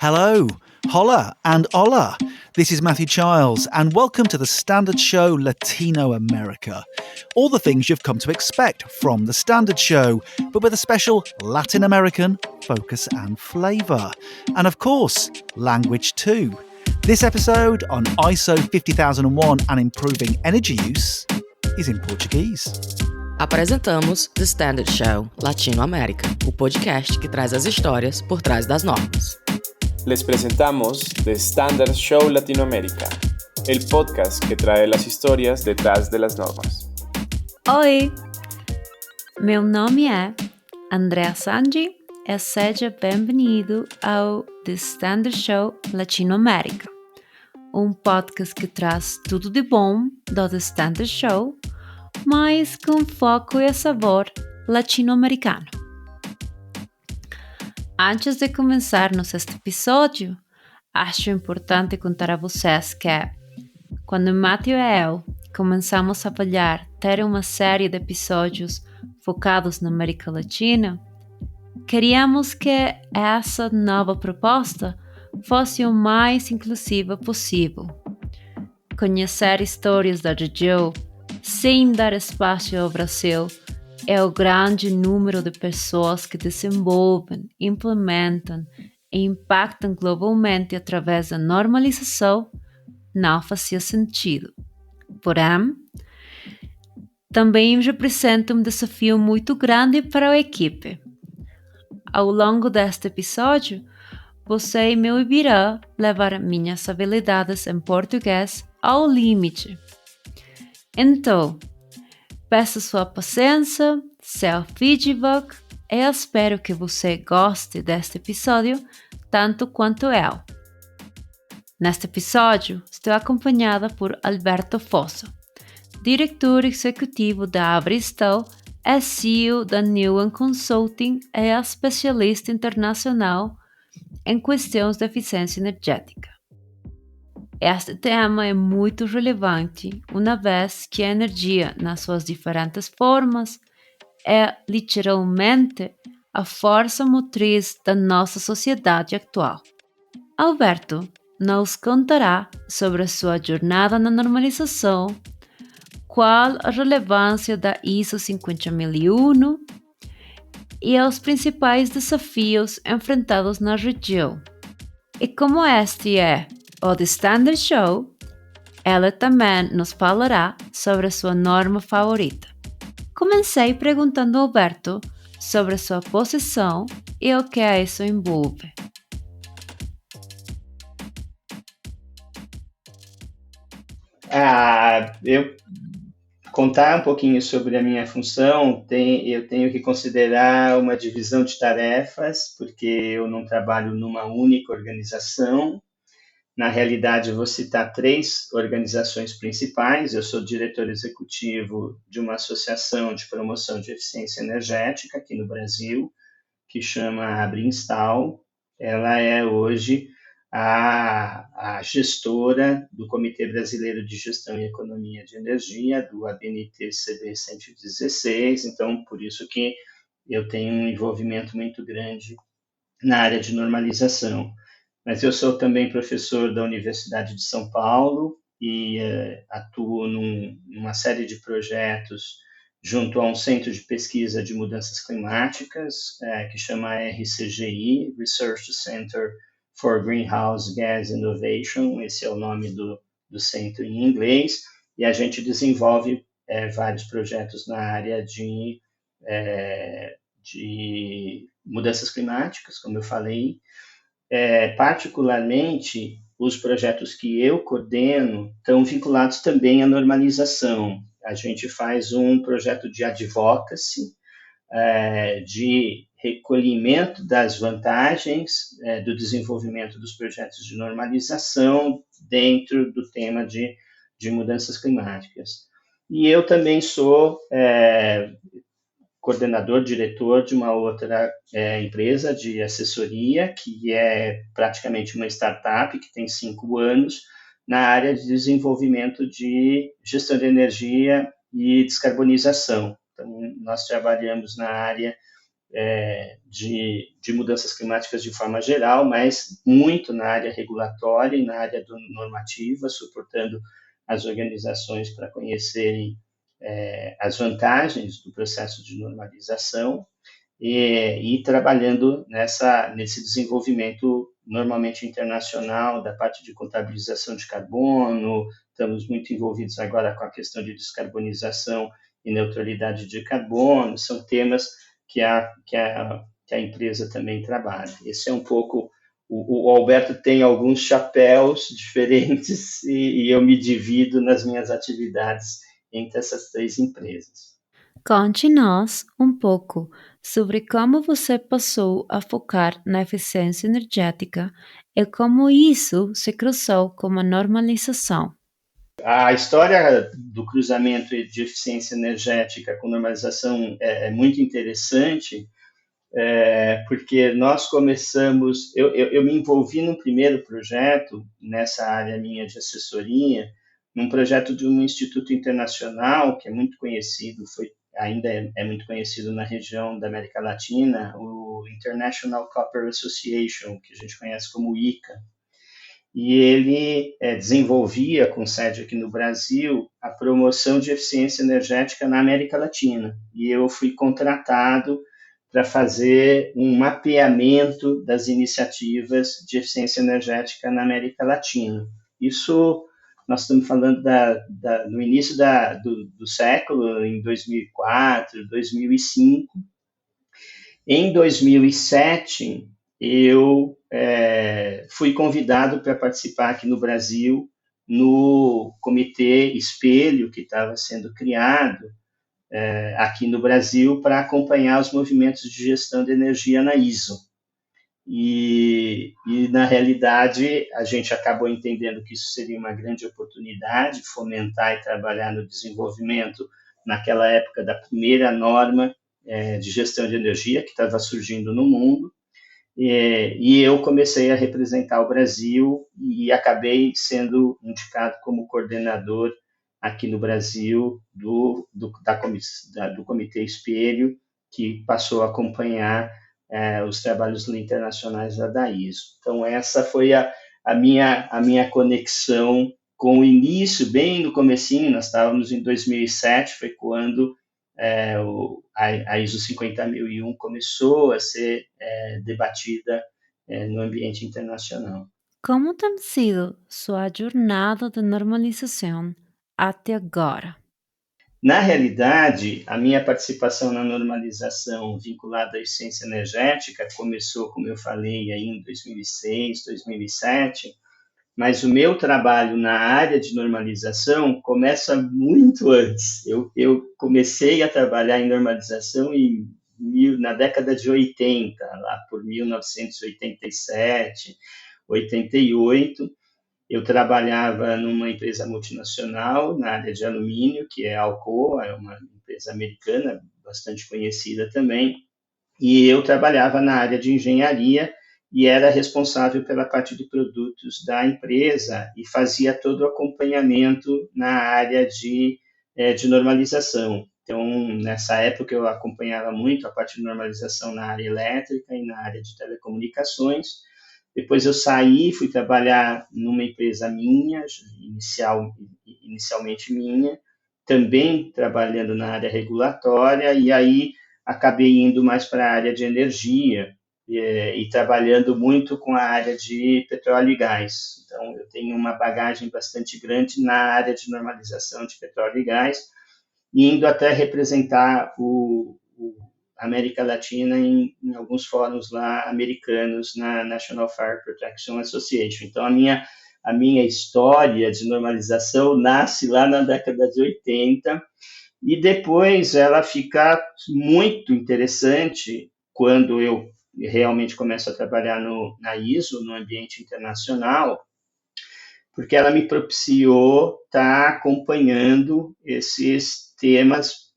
Hello, hola and hola. This is Matthew Childs, and welcome to the Standard Show Latino America. All the things you've come to expect from the Standard Show, but with a special Latin American focus and flavour. And of course, language too. This episode on ISO 50001 and improving energy use is in Portuguese. Apresentamos The Standard Show Latino América, o podcast que traz as histórias por trás das normas. Les presentamos The Standard Show Latinoamérica, el podcast que trae las historias detrás de las normas. Oi, meu nome é Andrea Sanji e seja bem-vindo ao The Standard Show Latinoamérica, um podcast que traz tudo de bom do The Standard Show, mas com foco e sabor latino-americano. Antes de começarmos este episódio, acho importante contar a vocês que, quando Matthew e eu começamos a avaliar ter uma série de episódios focados na América Latina, queríamos que essa nova proposta fosse o mais inclusiva possível. Conhecer histórias da região sem dar espaço ao Brasil é o grande número de pessoas que desenvolvem, implementam e impactam globalmente através da normalização não fazia sentido. Porém, também representa um desafio muito grande para a equipe. Ao longo deste episódio, você me ouvirá levar minhas habilidades em português ao limite. Então, peço sua paciência, seu feedback e espero que você goste deste episódio tanto quanto eu. Neste episódio, estou acompanhada por Alberto Fosso, diretor executivo da Bristol e CEO da Newen Consulting e especialista internacional em questões de eficiência energética. Este tema é muito relevante, uma vez que a energia, nas suas diferentes formas, é literalmente a força motriz da nossa sociedade atual. Alberto nos contará sobre a sua jornada na normalização, qual a relevância da ISO 50001 e os principais desafios enfrentados na região. E como este é o The Standard Show, ela também nos falará sobre a sua norma favorita. Comecei perguntando ao Alberto sobre a sua posição e o que isso envolve. Eu contar um pouquinho sobre a minha função, eu tenho que considerar uma divisão de tarefas, porque eu não trabalho numa única organização. Na realidade, eu vou citar 3 organizações principais. Eu sou diretor executivo de uma associação de promoção de eficiência energética aqui no Brasil, que chama Brinstal. Ela é hoje a gestora do Comitê Brasileiro de Gestão e Economia de Energia, do ABNT-CB 116, então por isso que eu tenho um envolvimento muito grande na área de normalização. Mas eu sou também professor da Universidade de São Paulo e atuo numa série de projetos junto a um centro de pesquisa de mudanças climáticas, que chama RCGI, Research Center for Greenhouse Gas Innovation, esse é o nome do centro em inglês, e a gente desenvolve vários projetos na área de mudanças climáticas, como eu falei. Particularmente, os projetos que eu coordeno estão vinculados também à normalização. A gente faz um projeto de advocacy, de recolhimento das vantagens do desenvolvimento dos projetos de normalização dentro do tema de mudanças climáticas. E eu também sou coordenador, diretor de uma outra empresa de assessoria, que é praticamente uma startup, que tem 5 anos, na área de desenvolvimento de gestão de energia e descarbonização. Então, nós trabalhamos na área de mudanças climáticas de forma geral, mas muito na área regulatória e na área normativa, suportando as organizações para conhecerem as vantagens do processo de normalização e trabalhando nesse desenvolvimento normalmente internacional da parte de contabilização de carbono. Estamos muito envolvidos agora com a questão de descarbonização e neutralidade de carbono, são temas que a empresa também trabalha. Esse é um pouco, o Alberto tem alguns chapéus diferentes e eu me divido nas minhas atividades entre essas 3 empresas. Conte-nos um pouco sobre como você passou a focar na eficiência energética e como isso se cruzou com a normalização. A história do cruzamento de eficiência energética com normalização é muito interessante, porque nós começamos, eu me envolvi num primeiro projeto, nessa área minha de assessoria, num projeto de um instituto internacional, que é muito conhecido, ainda é muito conhecido na região da América Latina, o International Copper Association, que a gente conhece como ICA. E ele desenvolvia, com sede aqui no Brasil, a promoção de eficiência energética na América Latina. E eu fui contratado para fazer um mapeamento das iniciativas de eficiência energética na América Latina. Isso, nós estamos falando no início do século, em 2004, 2005. Em 2007, eu fui convidado para participar aqui no Brasil, no Comitê Espelho, que estava sendo criado aqui no Brasil, para acompanhar os movimentos de gestão de energia na ISO. E, na realidade, a gente acabou entendendo que isso seria uma grande oportunidade, fomentar e trabalhar no desenvolvimento, naquela época, da primeira norma de gestão de energia que estava surgindo no mundo. E eu comecei a representar o Brasil e acabei sendo indicado como coordenador aqui no Brasil do Comitê Espelho, que passou a acompanhar os trabalhos internacionais da ISO. Então, essa foi a minha conexão com o início, bem no comecinho, nós estávamos em 2007, foi quando a ISO 50001 começou a ser debatida no ambiente internacional. Como tem sido sua jornada de normalização até agora? Na realidade, a minha participação na normalização vinculada à eficiência energética começou, como eu falei, aí em 2006, 2007, mas o meu trabalho na área de normalização começa muito antes. Eu comecei a trabalhar em normalização na década de 80, lá por 1987, 88. Eu trabalhava numa empresa multinacional na área de alumínio, que é a Alcoa, é uma empresa americana bastante conhecida também, e eu trabalhava na área de engenharia e era responsável pela parte de produtos da empresa e fazia todo o acompanhamento na área de normalização. Então, nessa época, eu acompanhava muito a parte de normalização na área elétrica e na área de telecomunicações. Depois eu saí, fui trabalhar numa empresa minha, inicialmente minha, também trabalhando na área regulatória, e aí acabei indo mais para a área de energia e trabalhando muito com a área de petróleo e gás. Então, eu tenho uma bagagem bastante grande na área de normalização de petróleo e gás, indo até representar a América Latina em alguns fóruns lá americanos na National Fire Protection Association. Então, a minha história de normalização nasce lá na década de 80 e depois ela fica muito interessante quando eu realmente começo a trabalhar na ISO, no ambiente internacional, porque ela me propiciou estar acompanhando esses temas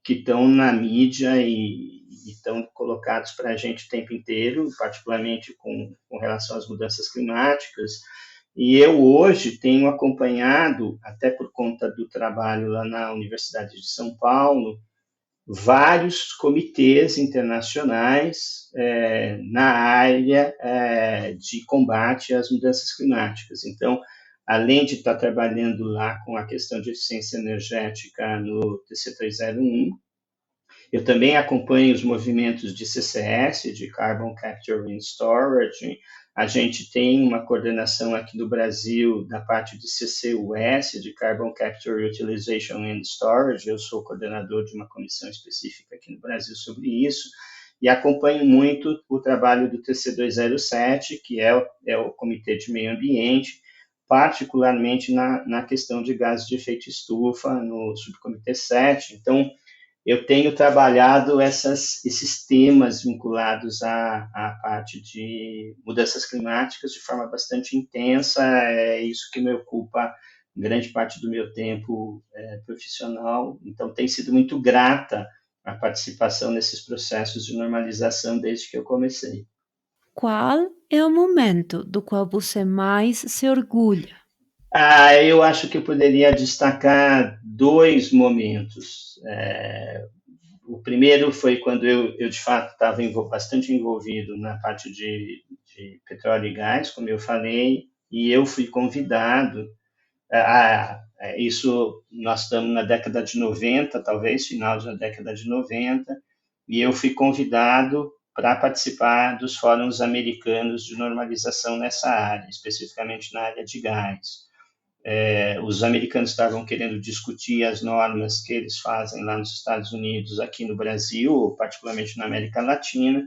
que estão na mídia e estão colocados para a gente o tempo inteiro, particularmente com relação às mudanças climáticas. E eu hoje tenho acompanhado, até por conta do trabalho lá na Universidade de São Paulo, vários comitês internacionais na área de combate às mudanças climáticas. Então, além de estar trabalhando lá com a questão de eficiência energética no TC301, eu também acompanho os movimentos de CCS, de Carbon Capture and Storage. A gente tem uma coordenação aqui no Brasil da parte de CCUS, de Carbon Capture Utilization and Storage. Eu sou coordenador de uma comissão específica aqui no Brasil sobre isso. E acompanho muito o trabalho do TC207, que é o Comitê de Meio Ambiente, particularmente na questão de gases de efeito estufa, no subcomitê 7. Então, eu tenho trabalhado esses temas vinculados à parte de mudanças climáticas de forma bastante intensa. É isso que me ocupa grande parte do meu tempo profissional. Então, tem sido muito grata a participação nesses processos de normalização desde que eu comecei. Qual é o momento do qual você mais se orgulha? Eu acho que eu poderia destacar 2 momentos. O primeiro foi quando eu de fato, estava bastante envolvido na parte de petróleo e gás, como eu falei, e eu fui convidado isso, nós estamos na década de 90, talvez, final da década de 90, e eu fui convidado para participar dos fóruns americanos de normalização nessa área, especificamente na área de gás. Os americanos estavam querendo discutir as normas que eles fazem lá nos Estados Unidos, aqui no Brasil, particularmente na América Latina,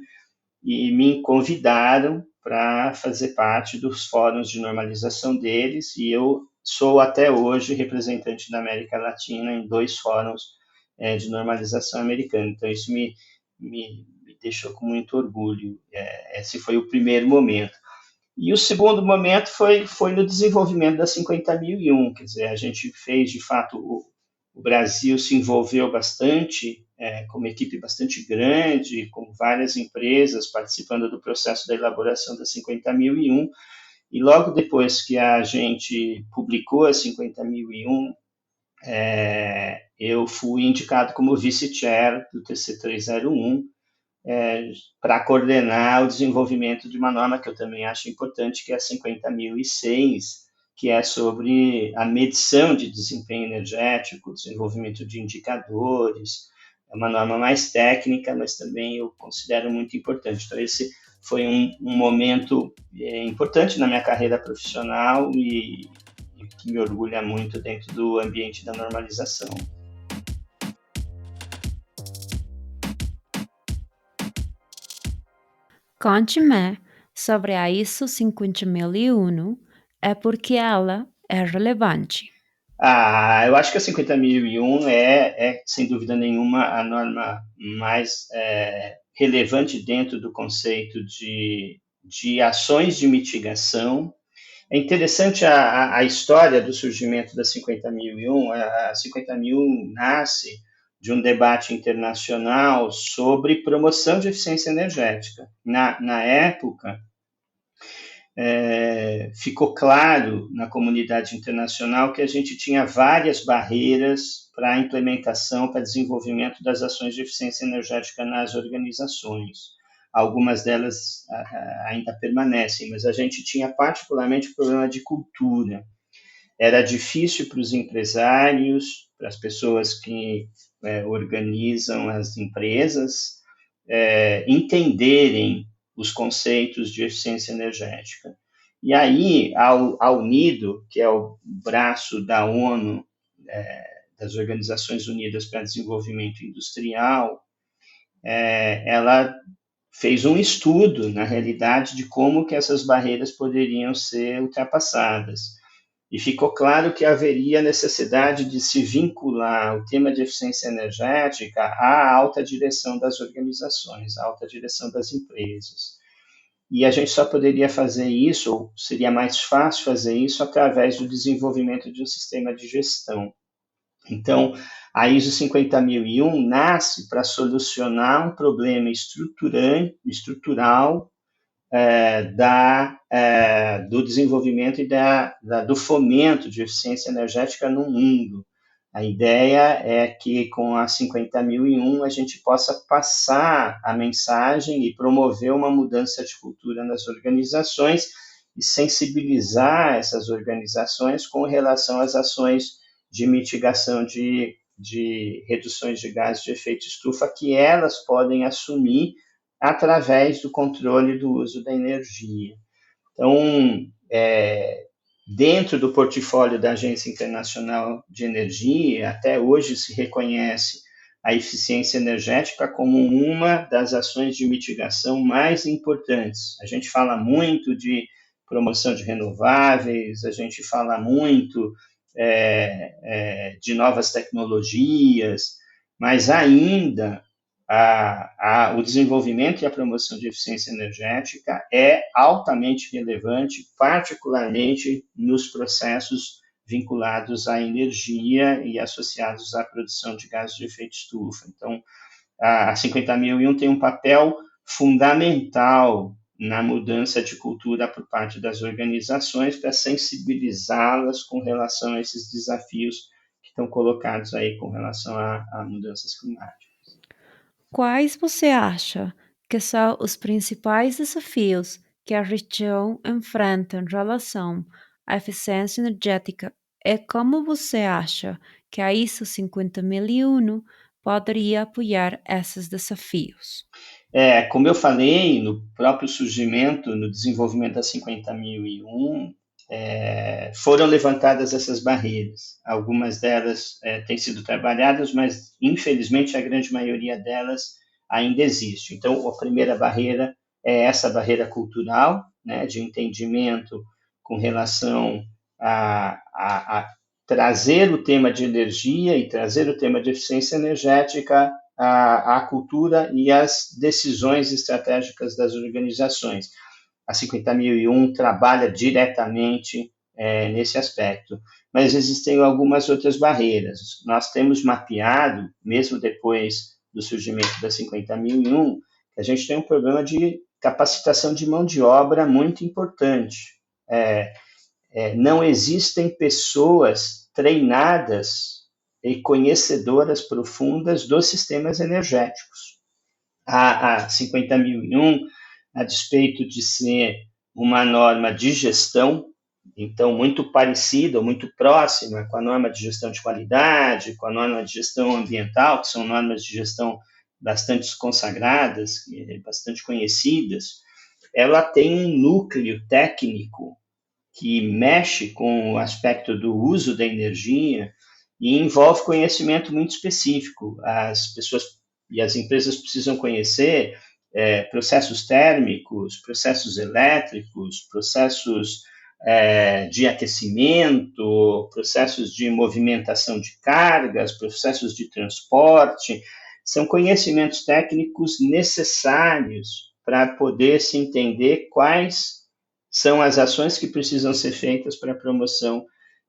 e me convidaram para fazer parte dos fóruns de normalização deles, e eu sou até hoje representante da América Latina em 2 fóruns de normalização americana. Então, isso me deixou com muito orgulho. Esse foi o primeiro momento. E o segundo momento foi no desenvolvimento da 50001, quer dizer, a gente fez, de fato, o Brasil se envolveu bastante, com uma equipe bastante grande, com várias empresas participando do processo da elaboração da 50001, e logo depois que a gente publicou a 50001, eu fui indicado como vice-chair do TC301, para coordenar o desenvolvimento de uma norma que eu também acho importante, que é a 50.006, que é sobre a medição de desempenho energético, desenvolvimento de indicadores. É uma norma mais técnica, mas também eu considero muito importante. Então, esse foi um momento importante na minha carreira profissional e que me orgulha muito dentro do ambiente da normalização. Conte-me sobre a ISO 50001 e por que ela é relevante. Eu acho que a 50.001 é, sem dúvida nenhuma, a norma mais relevante dentro do conceito de ações de mitigação. É interessante a história do surgimento da 50.001. A 50.001 nasce de um debate internacional sobre promoção de eficiência energética. Na época, ficou claro na comunidade internacional que a gente tinha várias barreiras para a implementação, para desenvolvimento das ações de eficiência energética nas organizações. Algumas delas ainda permanecem, mas a gente tinha particularmente o problema de cultura. Era difícil para os empresários, para as pessoas que organizam as empresas, entenderem os conceitos de eficiência energética. E aí, a UNIDO, que é o braço da ONU, das Organizações Unidas para Desenvolvimento Industrial, ela fez um estudo, na realidade, de como que essas barreiras poderiam ser ultrapassadas. E ficou claro que haveria necessidade de se vincular o tema de eficiência energética à alta direção das organizações, à alta direção das empresas. E a gente só poderia fazer isso, ou seria mais fácil fazer isso, através do desenvolvimento de um sistema de gestão. Então, a ISO 50.001 nasce para solucionar um problema estrutural do desenvolvimento e do fomento de eficiência energética no mundo. A ideia é que com a 50.001 a gente possa passar a mensagem e promover uma mudança de cultura nas organizações e sensibilizar essas organizações com relação às ações de mitigação de reduções de gases de efeito estufa que elas podem assumir através do controle do uso da energia. Então, dentro do portfólio da Agência Internacional de Energia, até hoje se reconhece a eficiência energética como uma das ações de mitigação mais importantes. A gente fala muito de promoção de renováveis, a gente fala muito de novas tecnologias, mas ainda o desenvolvimento e a promoção de eficiência energética é altamente relevante, particularmente nos processos vinculados à energia e associados à produção de gases de efeito estufa. Então, a 50.001 tem um papel fundamental na mudança de cultura por parte das organizações para sensibilizá-las com relação a esses desafios que estão colocados aí com relação a mudanças climáticas. Quais você acha que são os principais desafios que a região enfrenta em relação à eficiência energética e como você acha que a ISO 50001 poderia apoiar esses desafios? Como eu falei, no próprio surgimento, no desenvolvimento da 50.001, foram levantadas essas barreiras. Algumas delas têm sido trabalhadas, mas, infelizmente, a grande maioria delas ainda existe. Então, a primeira barreira é essa barreira cultural, né, de entendimento com relação a trazer o tema de energia e trazer o tema de eficiência energética à cultura e às decisões estratégicas das organizações. A 50.001 trabalha diretamente nesse aspecto, mas existem algumas outras barreiras. Nós temos mapeado, mesmo depois do surgimento da 50.001, que a gente tem um problema de capacitação de mão de obra muito importante. Não existem pessoas treinadas e conhecedoras profundas dos sistemas energéticos. A 50.001, a despeito de ser uma norma de gestão, então muito parecida, muito próxima com a norma de gestão de qualidade, com a norma de gestão ambiental, que são normas de gestão bastante consagradas, bastante conhecidas, ela tem um núcleo técnico que mexe com o aspecto do uso da energia e envolve conhecimento muito específico. As pessoas e as empresas precisam conhecer processos térmicos, processos elétricos, processos de aquecimento, processos de movimentação de cargas, processos de transporte. São conhecimentos técnicos necessários para poder se entender quais são as ações que precisam ser feitas para a promoção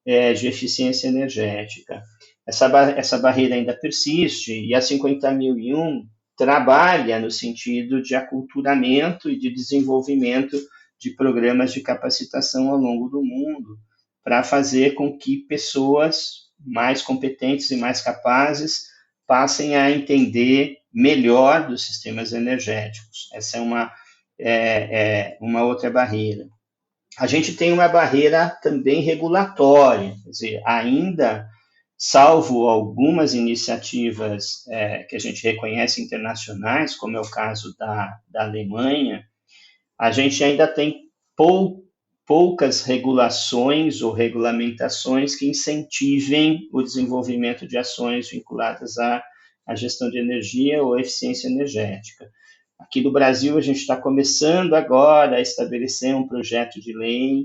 de eficiência energética. Essa barreira ainda persiste e a 50.001 trabalha no sentido de aculturamento e de desenvolvimento de programas de capacitação ao longo do mundo para fazer com que pessoas mais competentes e mais capazes passem a entender melhor dos sistemas energéticos. Essa é uma outra barreira. A gente tem uma barreira também regulatória, quer dizer, ainda, salvo algumas iniciativas que a gente reconhece internacionais, como é o caso da Alemanha, a gente ainda tem poucas regulações ou regulamentações que incentivem o desenvolvimento de ações vinculadas à gestão de energia ou eficiência energética. Aqui no Brasil, a gente está começando agora a estabelecer um projeto de lei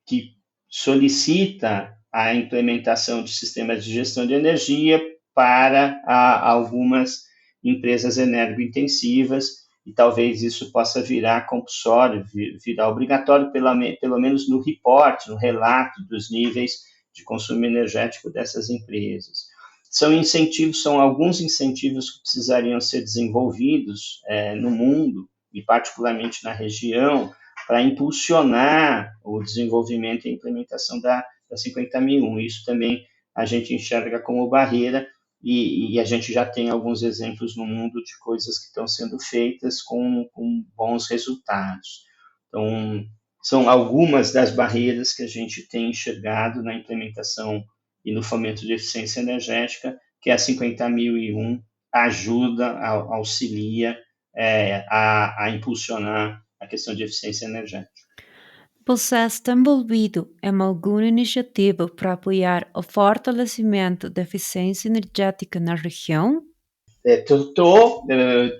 que solicita a implementação de sistemas de gestão de energia para algumas empresas energointensivas, e talvez isso possa virar compulsório, virar obrigatório, pelo menos no report, no relato dos níveis de consumo energético dessas empresas. São alguns incentivos que precisariam ser desenvolvidos no mundo, e particularmente na região, para impulsionar o desenvolvimento e a implementação da 50.001. Isso também a gente enxerga como barreira, e a gente já tem alguns exemplos no mundo de coisas que estão sendo feitas com bons resultados. Então, são algumas das barreiras que a gente tem enxergado na implementação e no fomento de eficiência energética, que a 50001 ajuda, auxilia a impulsionar a questão de eficiência energética. Você está envolvido em alguma iniciativa para apoiar o fortalecimento da eficiência energética na região?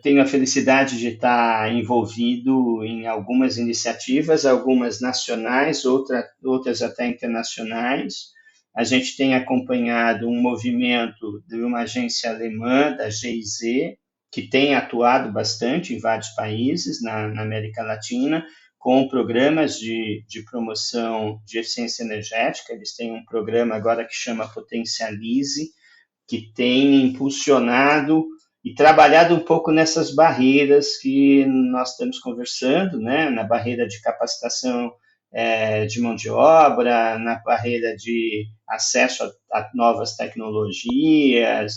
Tenho a felicidade de estar envolvido em algumas iniciativas, algumas nacionais, outras até internacionais. A gente tem acompanhado um movimento de uma agência alemã, da GIZ, que tem atuado bastante em vários países na América Latina, com programas de promoção de eficiência energética. Eles têm um programa agora que chama Potencialize, que tem impulsionado e trabalhado um pouco nessas barreiras que nós estamos conversando, né? Na barreira de capacitação de mão de obra, na barreira de acesso a novas tecnologias,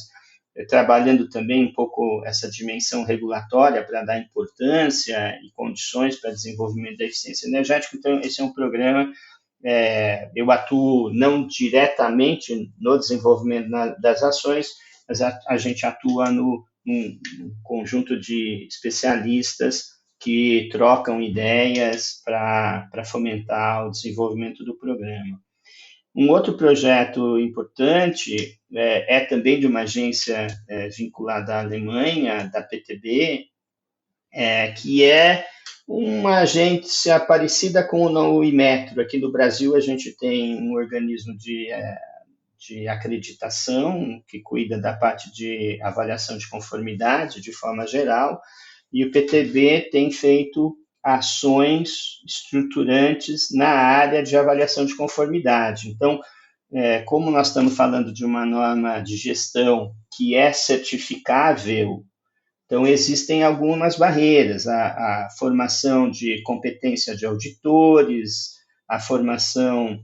trabalhando também um pouco essa dimensão regulatória para dar importância e condições para desenvolvimento da eficiência energética. Então, esse é um programa, eu atuo não diretamente no desenvolvimento das ações, mas a gente atua num conjunto de especialistas que trocam ideias para fomentar o desenvolvimento do programa. Um outro projeto importante é também de uma agência vinculada à Alemanha, da PTB, que é uma agência parecida com o Inmetro. Aqui no Brasil, a gente tem um organismo de acreditação que cuida da parte de avaliação de conformidade, de forma geral, e o PTB tem feito ações estruturantes na área de avaliação de conformidade. Então, como nós estamos falando de uma norma de gestão que é certificável, então existem algumas barreiras, a formação de competência de auditores, a formação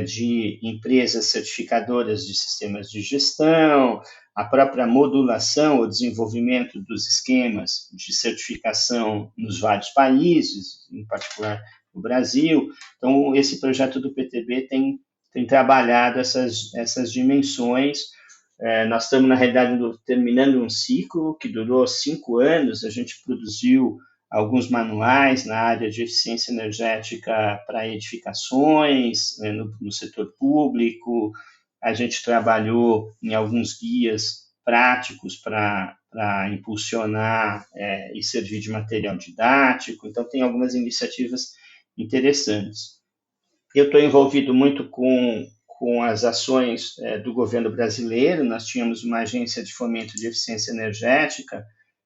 de empresas certificadoras de sistemas de gestão, a própria modulação ou desenvolvimento dos esquemas de certificação nos vários países, em particular no Brasil. Então, esse projeto do PTB tem trabalhado essas dimensões. Nós estamos, na realidade, terminando um ciclo que durou 5 anos. A gente produziu alguns manuais na área de eficiência energética para edificações, no setor público. A gente trabalhou em alguns guias práticos para impulsionar e servir de material didático. Então, tem algumas iniciativas interessantes. Eu estou envolvido muito com as ações do governo brasileiro. Nós tínhamos uma agência de fomento de eficiência energética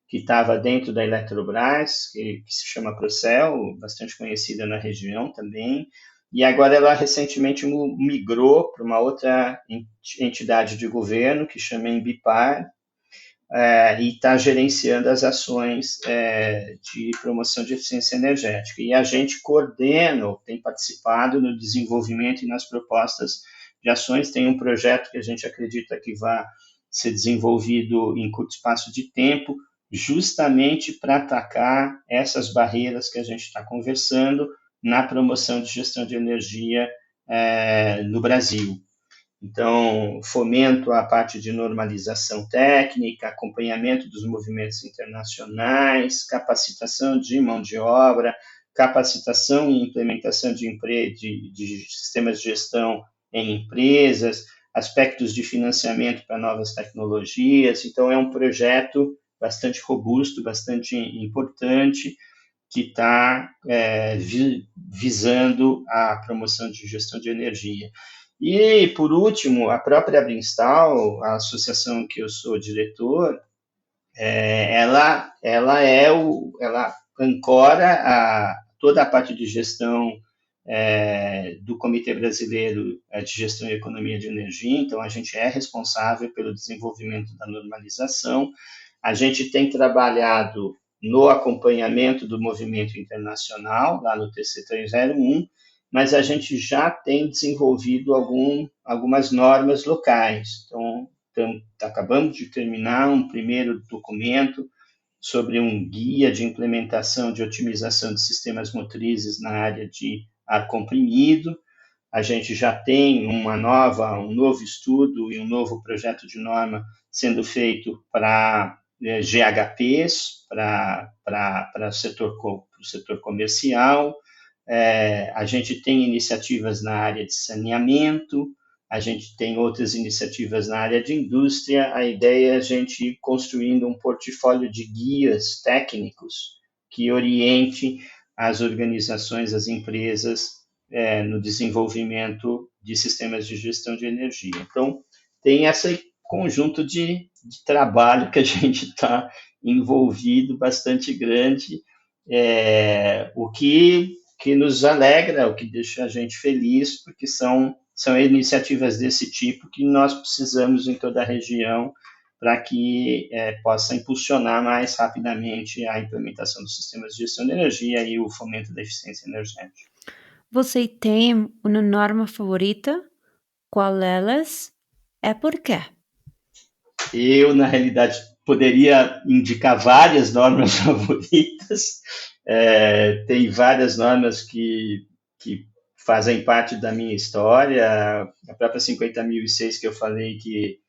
que estava dentro da Eletrobras, que se chama Procel, bastante conhecida na região também, e agora ela recentemente migrou para uma outra entidade de governo, que chama Embipar, e está gerenciando as ações de promoção de eficiência energética. E a gente coordena, tem participado no desenvolvimento e nas propostas de ações. Tem um projeto que a gente acredita que vai ser desenvolvido em curto espaço de tempo, justamente para atacar essas barreiras que a gente está conversando na promoção de gestão de energia no Brasil. Então, fomento a parte de normalização técnica, acompanhamento dos movimentos internacionais, capacitação de mão de obra, capacitação e implementação de sistemas de gestão em empresas, aspectos de financiamento para novas tecnologias. Então, é um projeto bastante robusto, bastante importante, que está visando a promoção de gestão de energia. E, por último, a própria Brinstal, a associação que eu sou diretor, ela ancora toda a parte de gestão do Comitê Brasileiro de Gestão e Economia de Energia. Então, a gente é responsável pelo desenvolvimento da normalização. A gente tem trabalhado no acompanhamento do movimento internacional, lá no TC301, mas a gente já tem desenvolvido algumas normas locais. Então, acabamos de terminar um primeiro documento sobre um guia de implementação de otimização de sistemas motrizes na área de ar comprimido. A gente já tem um novo estudo e um novo projeto de norma sendo feito para GHPs, para o setor comercial. A gente tem iniciativas na área de saneamento, a gente tem outras iniciativas na área de indústria. A ideia é a gente ir construindo um portfólio de guias técnicos que oriente as organizações, as empresas, no desenvolvimento de sistemas de gestão de energia. Então, tem esse conjunto de trabalho que a gente está envolvido, bastante grande, o que nos alegra, o que deixa a gente feliz, porque são iniciativas desse tipo que nós precisamos em toda a região para que possa impulsionar mais rapidamente a implementação dos sistemas de gestão de energia e o fomento da eficiência energética. Você tem uma norma favorita? Qual elas? É por quê? Eu, na realidade, poderia indicar várias normas favoritas. Tem várias normas que fazem parte da minha história. A própria 50.006 que eu falei que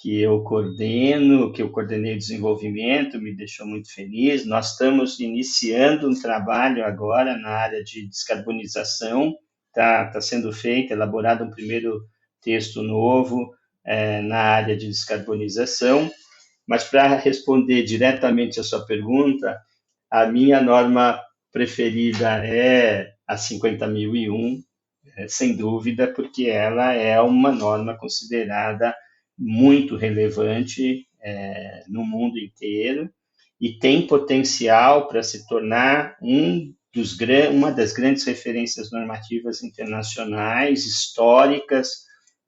eu coordenei o desenvolvimento, me deixou muito feliz. Nós estamos iniciando um trabalho agora na área de descarbonização. Está sendo elaborado um primeiro texto novo na área de descarbonização. Mas para responder diretamente a sua pergunta, a minha norma preferida é a 50.001, sem dúvida, porque ela é uma norma considerada muito relevante no mundo inteiro e tem potencial para se tornar uma das grandes referências normativas internacionais, históricas,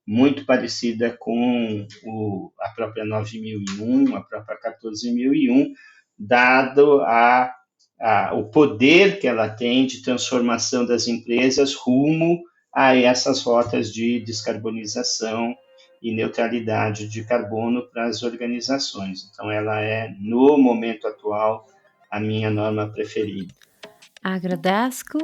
muito parecida com a própria 9.001, a própria 14.001, dado o poder que ela tem de transformação das empresas rumo a essas rotas de descarbonização e neutralidade de carbono para as organizações. Então, ela é, no momento atual, a minha norma preferida. Agradeço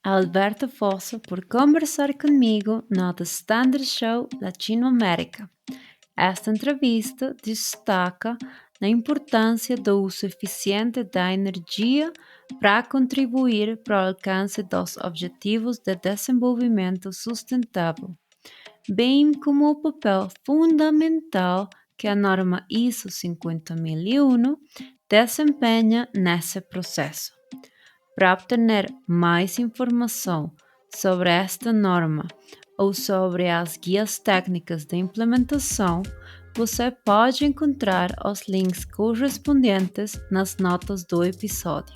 a Alberto Fosso por conversar comigo no The Standard Show Latinoamérica. Esta entrevista destaca a importância do uso eficiente da energia para contribuir para o alcance dos Objetivos de Desenvolvimento Sustentável, bem como o papel fundamental que a norma ISO 50001 desempenha nesse processo. Para obter mais informação sobre esta norma ou sobre as guias técnicas de implementação, você pode encontrar os links correspondentes nas notas do episódio.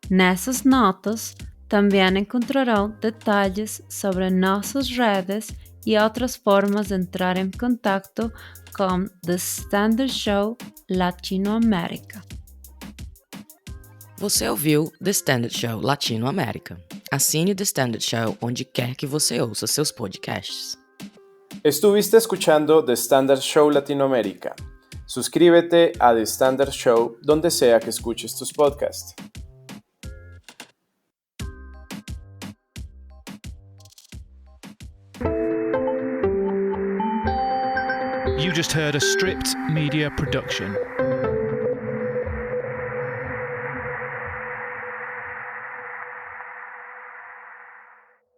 Nessas notas, também encontrarão detalhes sobre nossas redes e outras formas de entrar em contato com The Standard Show Latinoamérica. Você ouviu The Standard Show Latinoamérica. Assine The Standard Show onde quer que você ouça seus podcasts. Estuviste escuchando The Standard Show Latinoamérica. Suscríbete a The Standard Show donde sea que escuches tus podcasts. You just heard a Stripped Media production.